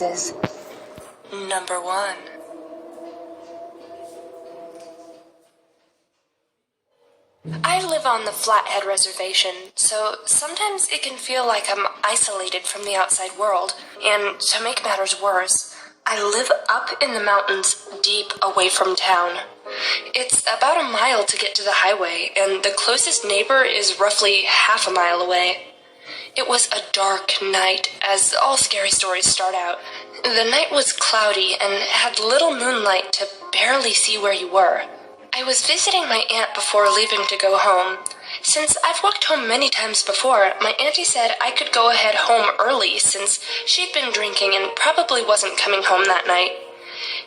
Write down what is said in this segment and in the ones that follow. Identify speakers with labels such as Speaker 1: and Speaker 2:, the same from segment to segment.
Speaker 1: Is number one. I live on the Flathead Reservation, so sometimes it can feel like I'm isolated from the outside world. And to make matters worse, I live up in the mountains deep away from town. It's about a mile to get to the highway, and the closest neighbor is roughly half a mile away. It was a dark night, as all scary stories start out. The night was cloudy and had little moonlight to barely see where you were. I was visiting my aunt before leaving to go home. Since I've walked home many times before, my auntie said I could go ahead home early since she'd been drinking and probably wasn't coming home that night.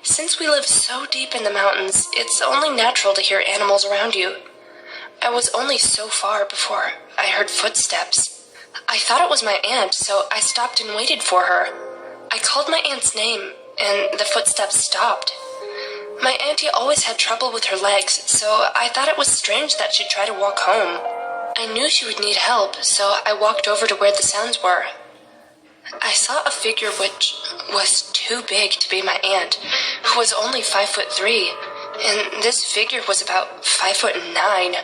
Speaker 1: Since we live so deep in the mountains, it's only natural to hear animals around you. I was only so far before I heard footsteps. I thought it was my aunt, so I stopped and waited for her. I called my aunt's name, and the footsteps stopped. My auntie always had trouble with her legs, so I thought it was strange that she'd try to walk home. I knew she would need help, so I walked over to where the sounds were. I saw a figure which was too big to be my aunt, who was only 5'3", and this figure was about 5'9".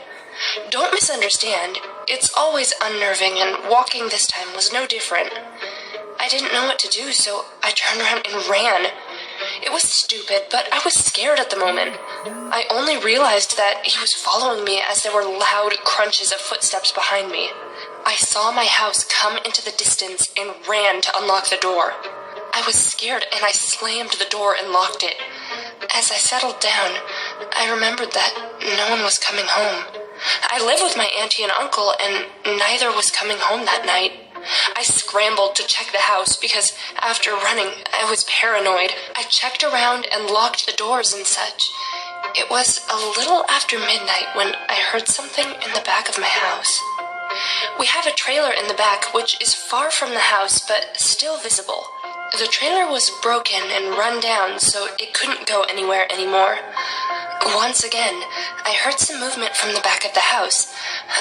Speaker 1: Don't misunderstand. It's always unnerving, and walking this time was no different. I didn't know what to do, so I turned around and ran. It was stupid, but I was scared at the moment. I only realized that he was following me as there were loud crunches of footsteps behind me. I saw my house come into the distance and ran to unlock the door. I was scared, and I slammed the door and locked it. As I settled down, I remembered that no one was coming home. I live with my auntie and uncle, and neither was coming home that night. I scrambled to check the house because after running, I was paranoid. I checked around and locked the doors and such. It was a little after midnight when I heard something in the back of my house. We have a trailer in the back which is far from the house but still visible. The trailer was broken and run down, so it couldn't go anywhere anymore. Once again, I heard some movement from the back of the house.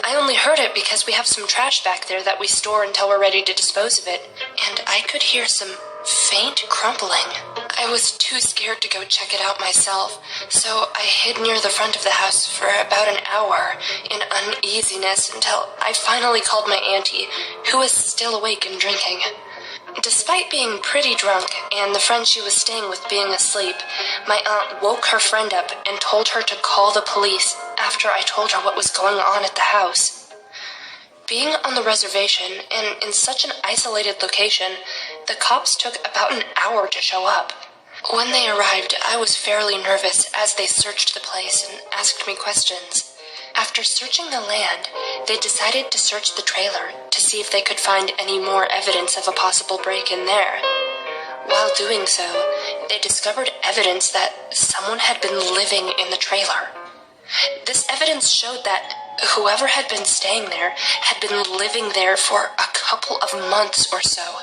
Speaker 1: I only heard it because we have some trash back there that we store until we're ready to dispose of it, and I could hear some faint crumpling. I was too scared to go check it out myself, so I hid near the front of the house for about an hour in uneasiness until I finally called my auntie, who was still awake and drinking. Despite being pretty drunk and the friend she was staying with being asleep, my aunt woke her friend up and told her to call the police after I told her what was going on at the house. Being on the reservation and in such an isolated location, the cops took about an hour to show up. When they arrived, I was fairly nervous as they searched the place and asked me questions. After searching the land, they decided to search the trailer to see if they could find any more evidence of a possible break-in there. While doing so, they discovered evidence that someone had been living in the trailer. This evidence showed that whoever had been staying there had been living there for a couple of months or so.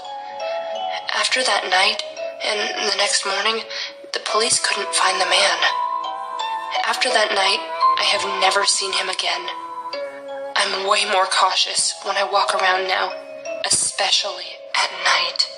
Speaker 1: After that night, and the next morning, the police couldn't find the man. After that night, I have never seen him again. I'm way more cautious when I walk around now, especially at night.